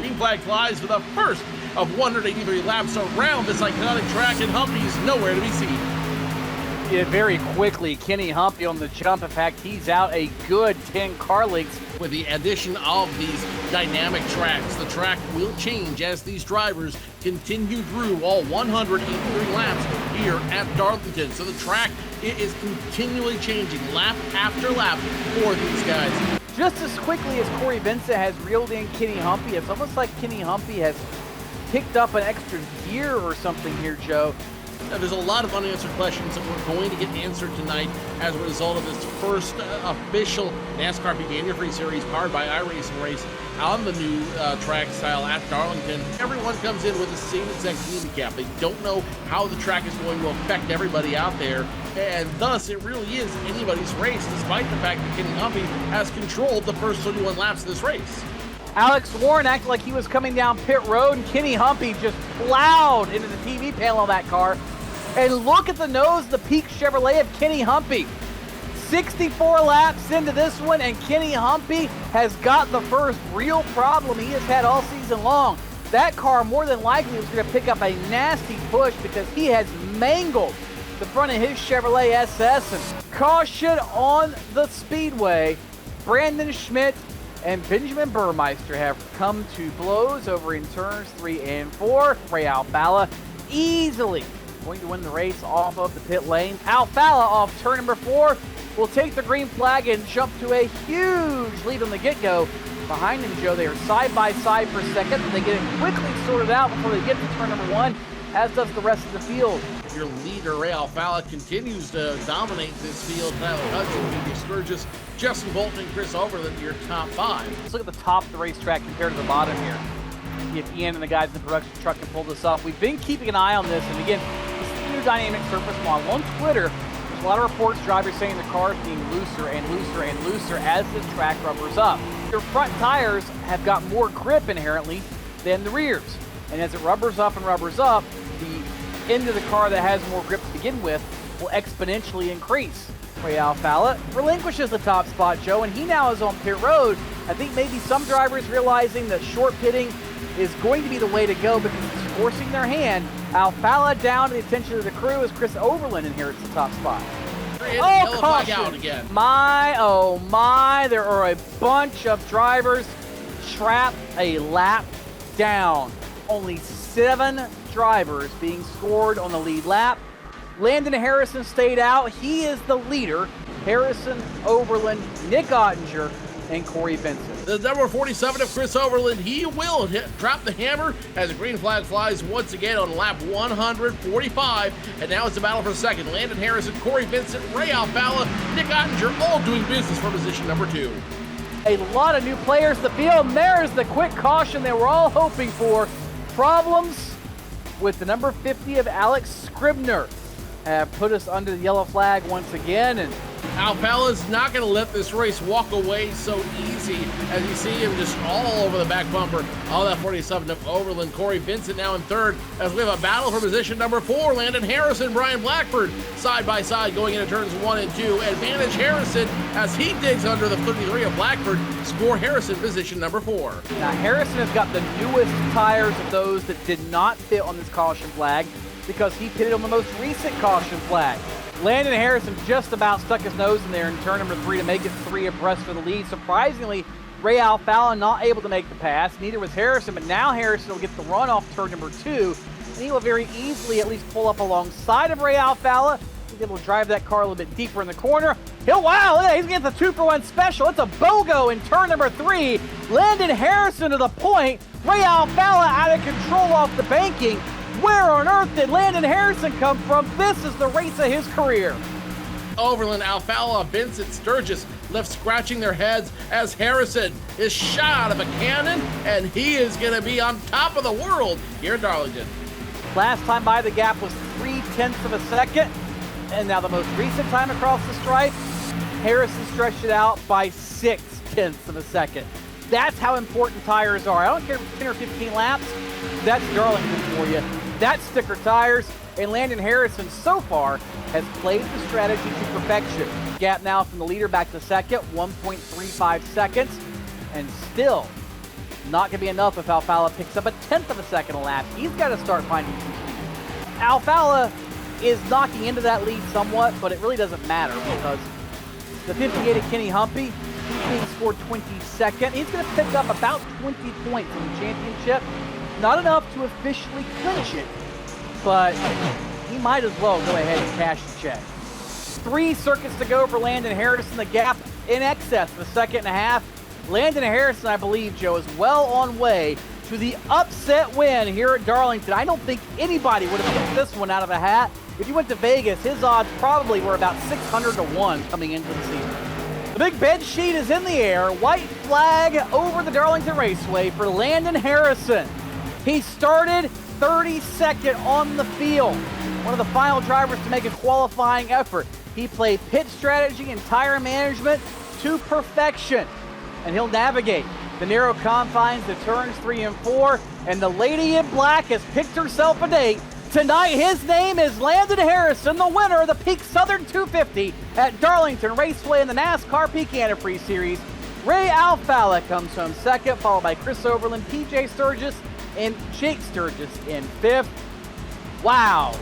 Green flag flies for the first of 183 laps around this iconic track, and Humpy's nowhere to be seen. Yeah, very quickly, Kenny Humpy on the jump. In fact, he's out a good 10 car lengths. With the addition of these dynamic tracks, the track will change as these drivers continue through all 183 laps here at Darlington. So the track is continually changing lap after lap for these guys. Just as quickly as Corey Vincent has reeled in Kenny Humpy, it's almost like Kenny Humpy has picked up an extra gear or something here, Joe. Now, there's a lot of unanswered questions that we're going to get answered tonight as a result of this first official NASCAR Big Annual Series powered by iRacing race on the new track style at Darlington. Everyone comes in with the same exact handicap. They don't know how the track is going to affect everybody out there, and thus it really is anybody's race, despite the fact that Kenny Humpy has controlled the first 31 laps of this race. Alex Warren acted like he was coming down pit road, and Kenny Humpy just plowed into the TV panel of that car. And look at the nose of the Peak Chevrolet of Kenny Humpy. 64 laps into this one, and Kenny Humpy has got the first real problem he has had all season long. That car more than likely was going to pick up a nasty push because he has mangled the front of his Chevrolet SS. And caution on the speedway. Brandon Schmidt and Benjamin Burmeister have come to blows over in turns 3 and 4. Ray Alfalla easily going to win the race off of the pit lane. Alfalla off turn number 4 will take the green flag and jump to a huge lead on the get-go. Behind him, Joe, they are side by side for second. They get it quickly sorted out before they get to turn number 1, as does the rest of the field. Your leader, Ray Alfalla, continues to dominate this field. Tyler Hudson, Peter Sturgis, Justin Bolton, and Chris Overland, your top 5. Let's look at the top of the racetrack compared to the bottom here. See if Ian and the guys in the production truck can pull this off. We've been keeping an eye on this, and again, this is the new dynamic surface model. On Twitter, there's a lot of reports, drivers saying the car is being looser and looser and looser as this track rubbers up. Your front tires have got more grip inherently than the rears, and as it rubbers up and rubbers up, the end of the car that has more grip to begin with will exponentially increase. Ray Alfalla relinquishes the top spot, Joe, and he now is on pit road. I think maybe some drivers realizing that short pitting is going to be the way to go because it's forcing their hand. Alfalla down to the attention of the crew as Chris Overland inherits the top spot. Oh, caution! Out again. My, oh my, there are a bunch of drivers trapped a lap down. Only 7 drivers being scored on the lead lap. Landon Harrison stayed out. He is the leader. Harrison, Overland, Nick Ottinger, and Corey Vincent. The number 47 of Chris Overland, he will drop the hammer as the green flag flies once again on lap 145. And now it's a battle for second. Landon Harrison, Corey Vincent, Ray Alfalla, Nick Ottinger, all doing business for position number 2. A lot of new players in the field, and there's the quick caution they were all hoping for. Problems with the number 50 of Alex Scribner have put us under the yellow flag once again, and Alfalla's not going to let this race walk away so easy as you see him just all over the back bumper. All that 47 of Overland. Corey Vincent now in third as we have a battle for position number 4. Landon Harrison, Brian Blackford side by side going into turns 1 and 2. Advantage Harrison as he digs under the 33 of Blackford. Score Harrison position number 4. Now Harrison has got the newest tires of those that did not fit on this caution flag because he pitted on the most recent caution flag. Landon Harrison just about stuck his nose in there in turn number 3 to make it 3 abreast for the lead. Surprisingly, Ray Alfalla not able to make the pass. Neither was Harrison, but now Harrison will get the run off turn number 2, and he will very easily at least pull up alongside of Ray Alfalla. He's able to drive that car a little bit deeper in the corner. Wow, he's getting the 2-for-1 special. It's a BOGO in turn number 3. Landon Harrison to the point. Ray Alfalla out of control off the banking. Where on earth did Landon Harrison come from? This is the race of his career. Overland, Alfalla, Vincent, Sturgis left scratching their heads as Harrison is shot out of a cannon, and he is going to be on top of the world here in Darlington. Last time by, the gap was 0.3 of a second, and now the most recent time across the stripe, Harrison stretched it out by 0.6 of a second. That's how important tires are. I don't care if it's 10 or 15 laps. That's Darlington for you. That's sticker tires, and Landon Harrison so far has played the strategy to perfection. Gap now from the leader back to second, 1.35 seconds, and still Not going to be enough if Alfala picks up a 1/10 of a second a lap. He's got to start finding some speed. Alfala is knocking into that lead somewhat, but it really doesn't matter because the 58 of Kenny Humpy, he's being scored 22nd. He's going to pick up about 20 points in the championship. Not enough to officially clinch it, but he might as well go ahead and cash the check. 3 circuits to go for Landon Harrison. The gap in excess of a second and a half. Landon Harrison, I believe, Joe, is well on way to the upset win here at Darlington. I don't think anybody would have picked this one out of a hat. If you went to Vegas, his odds probably were about 600 to 1 coming into the season. The big bed sheet is in the air. White flag over the Darlington Raceway for Landon Harrison. He started 32nd on the field. One of the final drivers to make a qualifying effort. He played pit strategy and tire management to perfection. And he'll navigate the narrow confines to turns 3 and 4. And the lady in black has picked herself a date. Tonight, his name is Landon Harrison, the winner of the Peak Southern 250 at Darlington Raceway in the NASCAR Peak Antifreeze Series. Ray Alfala comes home second, followed by Chris Overland, PJ Sturgis, and Jake Sturgis in 5th. Wow.